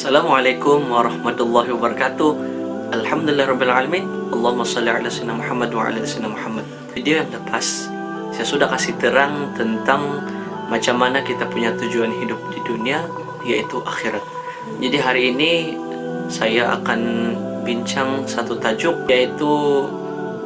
Assalamualaikum warahmatullahi wabarakatuh. Alhamdulillahirrabbilalamin. Allahumma salli ala sayyidina Muhammad wa ala sayyidina Muhammad. Video yang lepas saya sudah kasih terang tentang macam mana kita punya tujuan hidup di dunia, yaitu akhirat. Jadi hari ini saya akan bincang satu tajuk, yaitu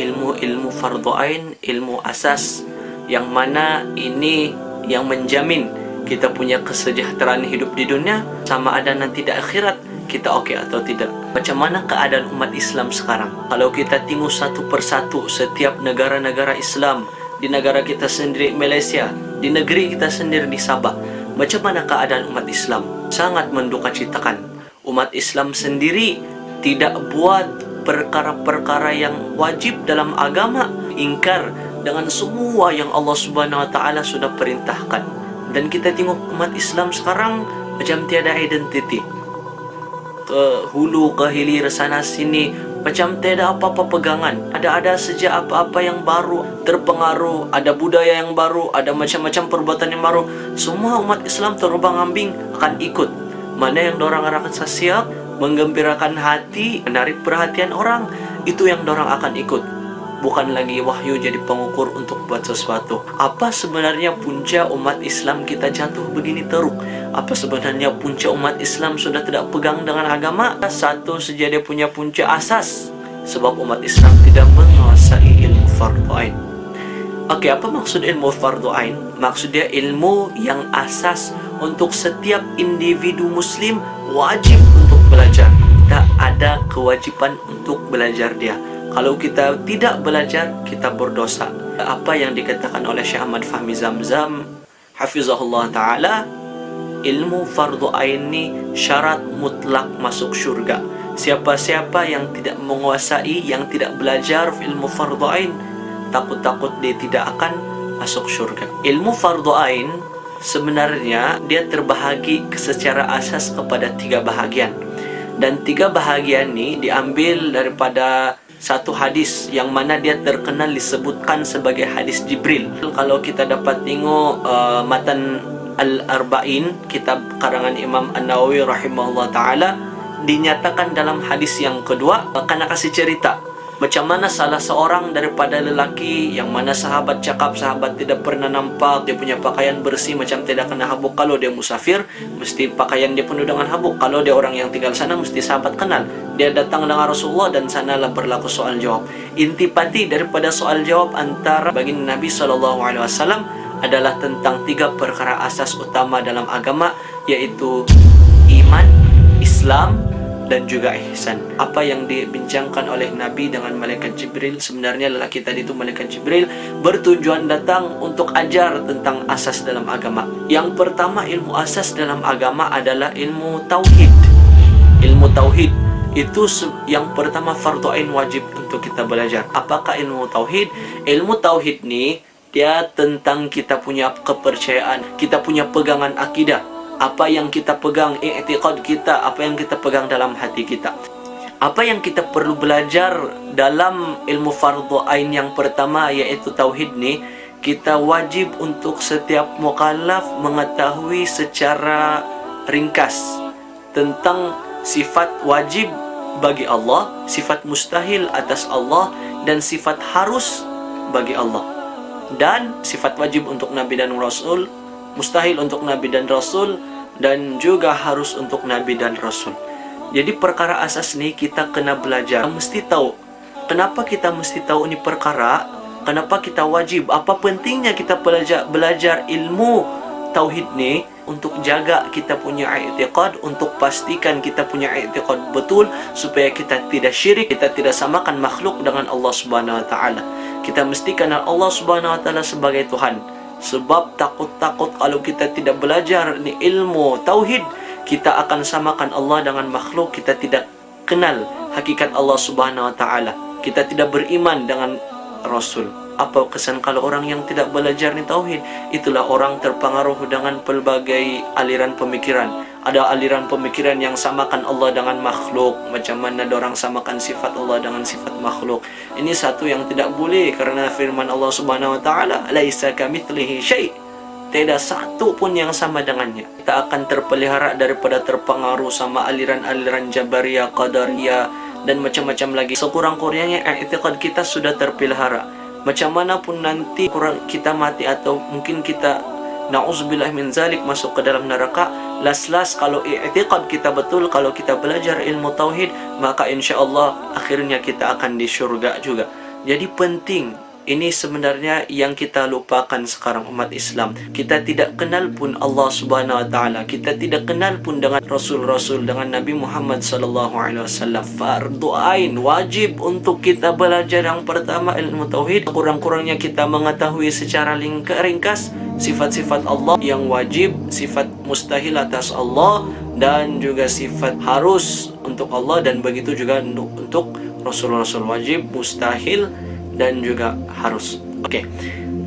ilmu fardhu ain, ilmu asas, yang mana ini yang menjamin kita punya kesejahteraan hidup di dunia, sama ada nanti di akhirat kita oke atau tidak. Macam mana keadaan umat Islam sekarang? Kalau kita tengok satu persatu setiap negara-negara Islam, di negara kita sendiri Malaysia, di negeri kita sendiri di Sabah, macam mana keadaan umat Islam? Sangat mendukacitakan. Umat Islam sendiri tidak buat perkara-perkara yang wajib dalam agama, ingkar dengan semua yang Allah Subhanahu wa taala sudah perintahkan. Dan kita tengok umat Islam sekarang macam tiada identiti, ke hulu ke hilir sana sini, macam tiada apa-apa pegangan. Ada saja apa-apa yang baru terpengaruh, ada budaya yang baru, ada macam-macam perbuatan yang baru. Semua umat Islam terombang-ambing akan ikut mana yang dorang rasa siap, menggembirakan hati, menarik perhatian orang, itu yang dorang akan ikut. Bukan lagi wahyu jadi pengukur untuk buat sesuatu. Apa sebenarnya punca umat Islam kita jatuh begini teruk? Apa sebenarnya punca umat Islam sudah tidak pegang dengan agama? Satu saja dia punya punca asas, sebab umat Islam tidak menguasai ilmu fardhu ain. Oke, apa maksud ilmu fardhu ain? Maksudnya ilmu yang asas untuk setiap individu muslim wajib untuk belajar. Tak ada kewajiban untuk belajar dia. Kalau kita tidak belajar, kita berdosa. Apa yang dikatakan oleh Syekh Ahmad Fahmi Zamzam, hafizahullah ta'ala, ilmu fardhu ain ini syarat mutlak masuk syurga. Siapa-siapa yang tidak menguasai, yang tidak belajar ilmu fardhu ain, takut-takut dia tidak akan masuk syurga. Ilmu fardhu ain sebenarnya dia terbahagi secara asas kepada 3 bahagian. Dan 3 bahagian ini diambil daripada satu hadis yang mana dia terkenal disebutkan sebagai hadis Jibril. Kalau kita dapat tengok matan Al-Arba'in, kitab karangan Imam An-Nawawi rahimahullah ta'ala, dinyatakan dalam hadis yang kedua, karena kasih cerita macam mana salah seorang daripada lelaki yang mana sahabat cakap sahabat tidak pernah nampak dia punya pakaian bersih macam tidak kena habuk. Kalau dia musafir mesti pakaian dia penuh dengan habuk. Kalau dia orang yang tinggal sana mesti sahabat kenal. Dia datang dengan Rasulullah dan sanalah berlaku soal jawab. Intipati daripada soal jawab antara baginda Nabi SAW adalah tentang 3 perkara asas utama dalam agama, yaitu iman, Islam, dan juga ihsan. Apa yang dibincangkan oleh Nabi dengan malaikat Jibril, sebenarnya lelaki tadi itu malaikat Jibril bertujuan datang untuk ajar tentang asas dalam agama. Yang pertama, ilmu asas dalam agama adalah ilmu tauhid. Ilmu tauhid itu yang pertama fardhu ain wajib untuk kita belajar. Apakah ilmu tauhid? Ilmu tauhid ni dia tentang kita punya kepercayaan, kita punya pegangan akidah. Apa yang kita pegang, i'tiqad kita, apa yang kita pegang dalam hati kita. Apa yang kita perlu belajar dalam ilmu fardhu ain yang pertama, yaitu tauhid ni, kita wajib untuk setiap mukallaf mengetahui secara ringkas tentang sifat wajib bagi Allah, sifat mustahil atas Allah, dan sifat harus bagi Allah. Dan sifat wajib untuk Nabi dan Rasul, mustahil untuk Nabi dan Rasul, dan juga harus untuk Nabi dan Rasul. Jadi perkara asas ni kita kena belajar. Kita mesti tahu. Kenapa kita mesti tahu ni perkara? Kenapa kita wajib? Apa pentingnya kita belajar ilmu tauhid ni? Untuk jaga kita punya i'tiqad, untuk pastikan kita punya i'tiqad betul, supaya kita tidak syirik, kita tidak samakan makhluk dengan Allah Subhanahu wa taala. Kita mesti kenal Allah Subhanahu wa taala sebagai Tuhan. Sebab takut-takut kalau kita tidak belajar ni ilmu tauhid, kita akan samakan Allah dengan makhluk. Kita tidak kenal hakikat Allah Subhanahu wa taala. Kita tidak beriman dengan Rasul. Apa kesan kalau orang yang tidak belajar ni tauhid? Itulah orang terpengaruh dengan pelbagai aliran pemikiran. Ada aliran pemikiran yang samakan Allah dengan makhluk. Macam mana orang samakan sifat Allah dengan sifat makhluk. Ini satu yang tidak boleh, karena firman Allah Subhanahu wa taala, "Laisa kamitslihi syai'." Tidak satu pun yang sama dengannya. Kita akan terpelihara daripada terpengaruh sama aliran-aliran Jabariyah, Qadariyah, dan macam-macam lagi. Sekurang-kurangnya i'tiqad kita sudah terpelihara. Macam mana pun nanti kita mati atau mungkin kita na'udzubillah min zalik masuk ke dalam neraka, las-las kalau i'tiqad kita betul, kalau kita belajar ilmu tauhid, maka insya-Allah akhirnya kita akan di syurga juga. Jadi penting. Ini sebenarnya yang kita lupakan sekarang umat Islam. Kita tidak kenal pun Allah Subhanahu wa taala. Kita tidak kenal pun dengan Rasul-Rasul, dengan Nabi Muhammad sallallahu alaihi wasallam. Fardu ain, wajib untuk kita belajar yang pertama ilmu tauhid. Kurang-kurangnya kita mengetahui secara ringkas sifat-sifat Allah yang wajib, sifat mustahil atas Allah, dan juga sifat harus untuk Allah, dan begitu juga untuk Rasul-Rasul, wajib, mustahil, dan juga harus. Oke.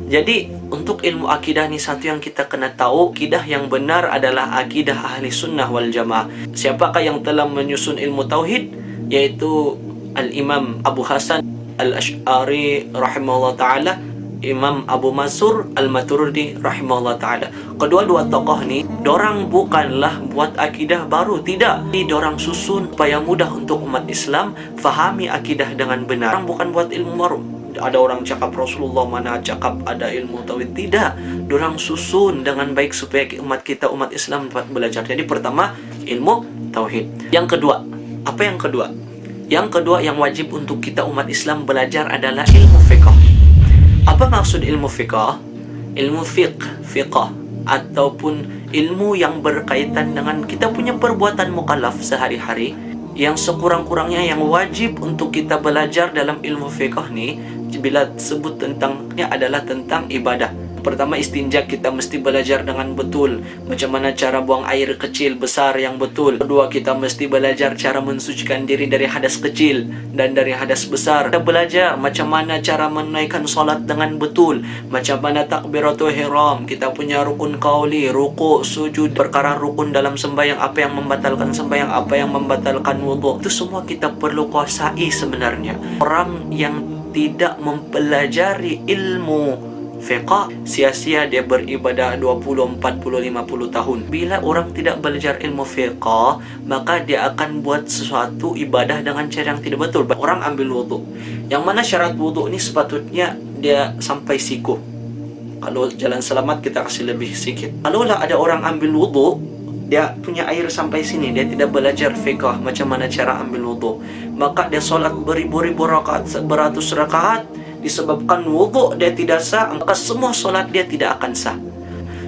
Jadi untuk ilmu akidah ini satu yang kita kena tahu, akidah yang benar adalah akidah ahli sunnah wal jamaah. Siapakah yang telah menyusun ilmu tauhid? Yaitu Al-Imam Abu Hasan Al-Asy'ari rahimahullah ta'ala, Imam Abu Mansur Al-Maturidi rahimahullah ta'ala. Kedua-dua tokoh ni, dorang bukanlah buat akidah baru, tidak. Dorang susun supaya mudah untuk umat Islam fahami akidah dengan benar. Dorang bukan buat ilmu baru. Ada orang cakap Rasulullah mana cakap ada ilmu tauhid, tidak. Dorang susun dengan baik supaya umat kita, umat Islam dapat belajar. Jadi pertama ilmu tauhid. Yang kedua, apa yang kedua? Yang kedua yang wajib untuk kita umat Islam belajar adalah ilmu fiqh. Apa maksud ilmu fiqh? Ilmu fiqh ataupun ilmu yang berkaitan dengan kita punya perbuatan mukallaf sehari-hari, yang sekurang-kurangnya yang wajib untuk kita belajar dalam ilmu fiqh ni, bila sebut tentangnya adalah tentang ibadah. Pertama, istinja kita mesti belajar dengan betul, macam mana cara buang air kecil besar yang betul. Kedua, kita mesti belajar cara mensucikan diri dari hadas kecil dan dari hadas besar. Kita belajar macam mana cara menunaikan solat dengan betul, macam mana takbiratul ihram, kita punya rukun qauli, ruku', sujud, perkara rukun dalam sembahyang, apa yang membatalkan sembahyang, apa yang membatalkan wudu. Itu semua kita perlu kuasai sebenarnya. Orang yang tidak mempelajari ilmu fiqh, sia-sia dia beribadah 20, 40, 50 tahun. Bila orang tidak belajar ilmu fiqh, maka dia akan buat sesuatu ibadah dengan cara yang tidak betul. Orang ambil wudu, yang mana syarat wudu ini sepatutnya dia sampai siku. Kalau jalan selamat kita kasih lebih sedikit. Kalau lah ada orang ambil wudu, dia punya air sampai sini, dia tidak belajar fiqh macam mana cara ambil wudu, maka dia solat beribu-ribu rakaat, beratus rakaat, disebabkan wudhu dia tidak sah, maka semua solat dia tidak akan sah.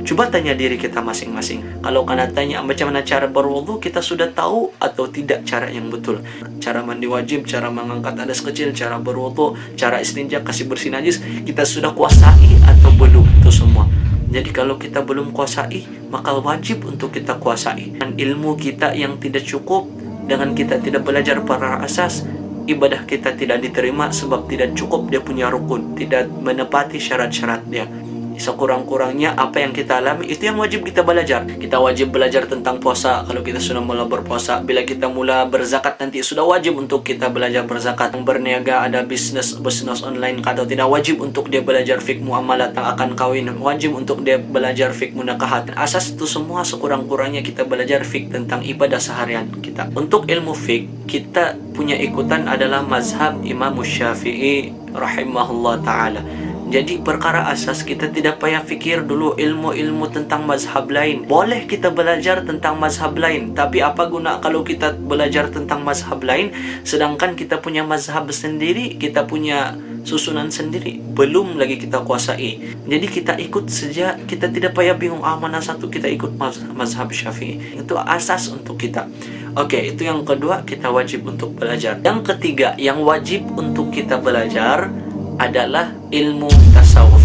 Coba tanya diri kita masing-masing. Kalau kena tanya macam mana cara berwudhu, kita sudah tahu atau tidak cara yang betul? Cara mandi wajib, cara mengangkat hadas kecil, cara berwudhu, cara istinja, kasih bersih najis, kita sudah kuasai atau belum? Itu semua. Jadi kalau kita belum kuasai, maka wajib untuk kita kuasai. Dan ilmu kita yang tidak cukup, dengan kita tidak belajar para asas, ibadah kita tidak diterima sebab tidak cukup dia punya rukun, tidak menepati syarat-syarat dia. Sekurang-kurangnya apa yang kita alami itu yang wajib kita belajar. Kita wajib belajar tentang puasa kalau kita sudah mula berpuasa. Bila kita mula berzakat nanti sudah wajib untuk kita belajar berzakat. Yang berniaga ada bisnes online atau tidak, wajib untuk dia belajar fiqh muamalat yang akan kawin, wajib untuk dia belajar fiqh munakahat. Asas itu semua sekurang-kurangnya kita belajar fiqh tentang ibadah seharian kita. Untuk ilmu fiqh kita punya ikutan adalah mazhab Imam Syafi'i rahimahullah ta'ala. Jadi perkara asas kita tidak payah fikir dulu ilmu-ilmu tentang mazhab lain. Boleh kita belajar tentang mazhab lain, tapi apa guna kalau kita belajar tentang mazhab lain sedangkan kita punya mazhab sendiri, kita punya susunan sendiri, belum lagi kita kuasai. Jadi kita ikut saja, kita tidak payah bingung mana satu, kita ikut mazhab Syafi'i. Itu asas untuk kita. Oke, itu yang kedua, kita wajib untuk belajar. Yang ketiga yang wajib untuk kita belajar adalah ilmu tasawuf.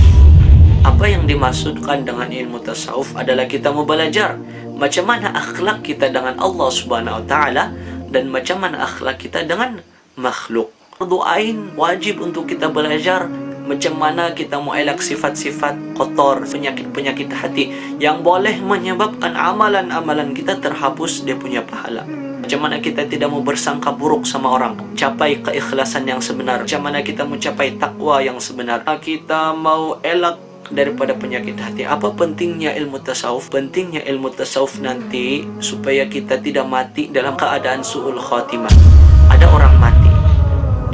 Apa yang dimaksudkan dengan ilmu tasawuf adalah kita mau belajar macam mana akhlak kita dengan Allah Subhanahu wa taala dan macam mana akhlak kita dengan makhluk. Fardu ain, wajib untuk kita belajar macam mana kita mau elak sifat-sifat kotor, penyakit-penyakit hati yang boleh menyebabkan amalan-amalan kita terhapus dia punya pahala. Macam mana kita tidak mau bersangka buruk sama orang, capai keikhlasan yang sebenar. Macam mana kita mencapai takwa yang sebenar. Kita mau elak daripada penyakit hati. Apa pentingnya ilmu tasawuf? Pentingnya ilmu tasawuf nanti supaya kita tidak mati dalam keadaan su'ul khatimah. Ada orang mati,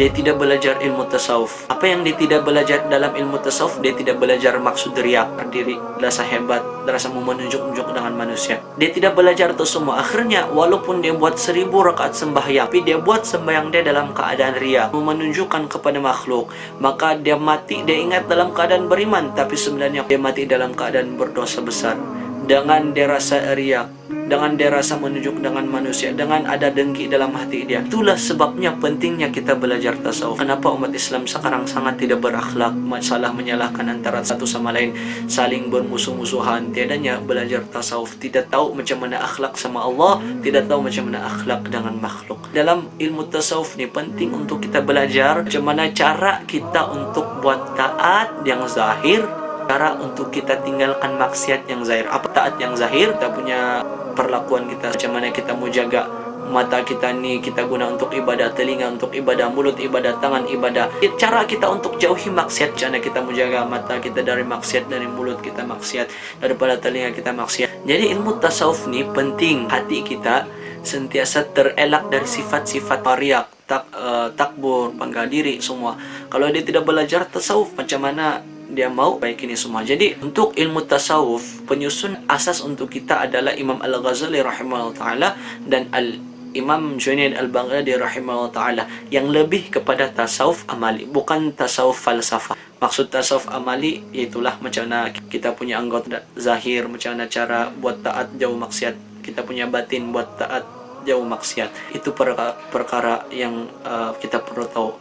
dia tidak belajar ilmu tasawuf. Apa yang dia tidak belajar dalam ilmu tasawuf? Dia tidak belajar maksud riak, diri, rasa hebat, rasa mau menunjuk-nunjuk dengan manusia. Dia tidak belajar itu semua. Akhirnya walaupun dia buat 1000 rakaat sembahyang, tapi dia buat sembahyang dia dalam keadaan riak, mau menunjukkan kepada makhluk, maka dia mati, dia ingat dalam keadaan beriman, tapi sebenarnya dia mati dalam keadaan berdosa besar. Dengan dia rasa riak, dengan dia rasa menunjuk dengan manusia, dengan ada dengki dalam hati dia. Itulah sebabnya pentingnya kita belajar tasawuf. Kenapa umat Islam sekarang sangat tidak berakhlak, masalah menyalahkan antara satu sama lain, saling bermusuh-musuhan, tiadanya belajar tasawuf, tidak tahu macam mana akhlak sama Allah, tidak tahu macam mana akhlak dengan makhluk. Dalam ilmu tasawuf ni penting untuk kita belajar macam mana cara kita untuk buat taat yang zahir, cara untuk kita tinggalkan maksiat yang zahir. Apa taat yang zahir? Kita punya perlakuan kita, macam mana kita mau jaga mata kita ni, kita guna untuk ibadah, telinga untuk ibadah, mulut ibadah, tangan ibadah. Cara kita untuk jauhi maksiat, macam mana kita mau jaga mata kita dari maksiat, dari mulut kita maksiat, daripada telinga kita maksiat. Jadi ilmu tasawuf ni penting hati kita sentiasa terelak dari sifat-sifat riak, takbur, bangga diri semua. Kalau dia tidak belajar tasawuf, macam mana dia mau baik ini semua. Jadi untuk ilmu tasawuf, penyusun asas untuk kita adalah Imam Al-Ghazali rahimahullah ta'ala dan Imam Junaid Al-Baghdadi rahimahullah ta'ala, yang lebih kepada tasawuf amali, bukan tasawuf falsafah. Maksud tasawuf amali itulah macam mana kita punya anggota zahir, macam mana cara buat taat jauh maksiat, kita punya batin buat taat jauh maksiat. Itu perkara yang kita perlu tahu.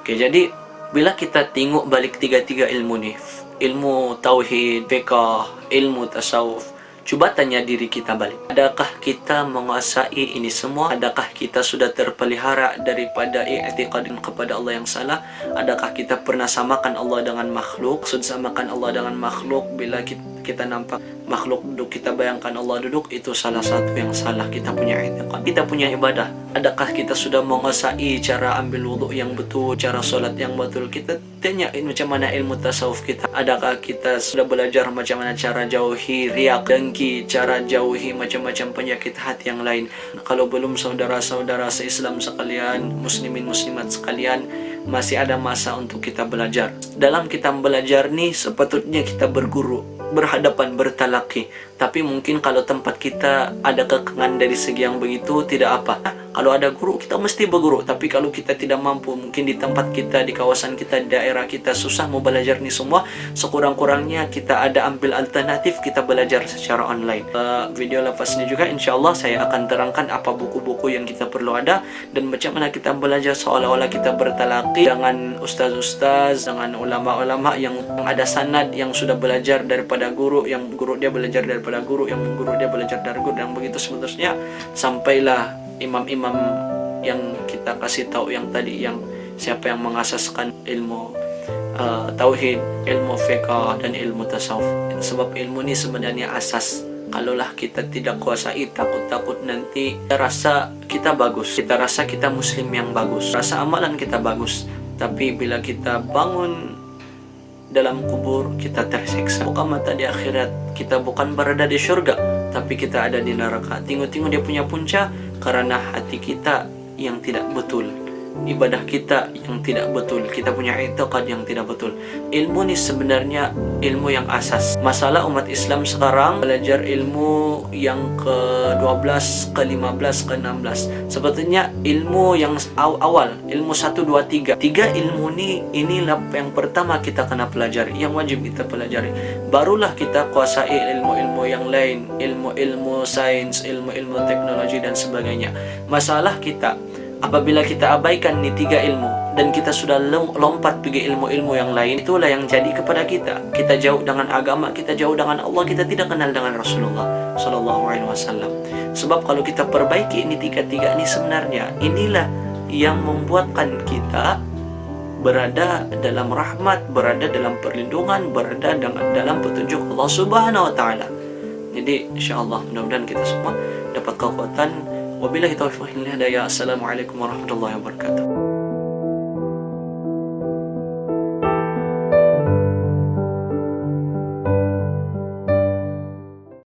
Oke, jadi bila kita tengok balik tiga-tiga ilmu ni, ilmu tauhid, fiqh, ilmu tasawuf, cuba tanya diri kita balik. Adakah kita menguasai ini semua? Adakah kita sudah terpelihara daripada i'tiqad kepada Allah yang salah? Adakah kita pernah samakan Allah dengan makhluk? Sudah samakan Allah dengan makhluk, bila kita nampak makhluk duduk, kita bayangkan Allah duduk, itu salah satu yang salah. Kita punya i'tiqad, kita punya ibadah. Adakah kita sudah menguasai cara ambil wuduk yang betul, cara solat yang betul? Kita tanya macam mana ilmu tasawuf kita. Adakah kita sudah belajar macam mana cara jauhi riak, dengki, cara jauhi macam-macam penyakit hati yang lain? Kalau belum, saudara-saudara se-Islam sekalian, muslimin muslimat sekalian, masih ada masa untuk kita belajar. Dalam kita belajar ni sepatutnya kita berguru, berhadapan, bertalaki. Tapi mungkin kalau tempat kita ada kekangan dari segi yang begitu, tidak apa. Kalau ada guru, kita mesti berguru. Tapi kalau kita tidak mampu, mungkin di tempat kita, di kawasan kita, di daerah kita susah mau belajar ni semua, sekurang-kurangnya kita ada ambil alternatif, kita belajar secara online. Video lepas ni juga insyaAllah saya akan terangkan apa buku-buku yang kita perlu ada, dan macam mana kita belajar seolah-olah kita bertalaki dengan ustaz-ustaz, dengan ulama-ulama yang ada sanad, yang sudah belajar daripada guru, yang guru dia belajar daripada guru, yang guru dia belajar dari guru, dan begitu seterusnya, sampailah imam-imam yang kita kasih tahu yang tadi, yang siapa yang mengasaskan ilmu tauhid, ilmu fiqh dan ilmu tasawuf. Sebab ilmu ni sebenarnya asas. Kalaulah kita tidak kuasai, takut-takut nanti kita rasa kita bagus, kita rasa kita muslim yang bagus, rasa amalan kita bagus, tapi bila kita bangun dalam kubur, kita tersiksa. Buka mata di akhirat, kita bukan berada di syurga, tapi kita ada di neraka. Tengok-tengok dia punya punca, karena hati kita yang tidak betul, ibadah kita yang tidak betul, kita punya i'tiqad yang tidak betul. Ilmu ni sebenarnya ilmu yang asas. Masalah umat Islam sekarang belajar ilmu yang ke-12, ke-15, ke-16. Sebetulnya ilmu yang awal, ilmu 1, 2, 3. Tiga ilmu ni, inilah yang pertama kita kena pelajari, yang wajib kita pelajari. Barulah kita kuasai ilmu-ilmu yang lain, ilmu-ilmu sains, ilmu-ilmu teknologi dan sebagainya. Masalah kita, apabila kita abaikan ni tiga ilmu dan kita sudah lompat pergi ilmu-ilmu yang lain, itulah yang jadi kepada kita. Kita jauh dengan agama, kita jauh dengan Allah, kita tidak kenal dengan Rasulullah sallallahu alaihi wasallam. Sebab kalau kita perbaiki ini tiga-tiga ini, sebenarnya inilah yang membuatkan kita berada dalam rahmat, berada dalam perlindungan, berada dalam petunjuk Allah Subhanahu wa taala. Jadi insyaallah mudah-mudahan kita semua dapat kekuatan. Wabillahi taufiq wal hidayah. Assalamualaikum warahmatullahi wabarakatuh.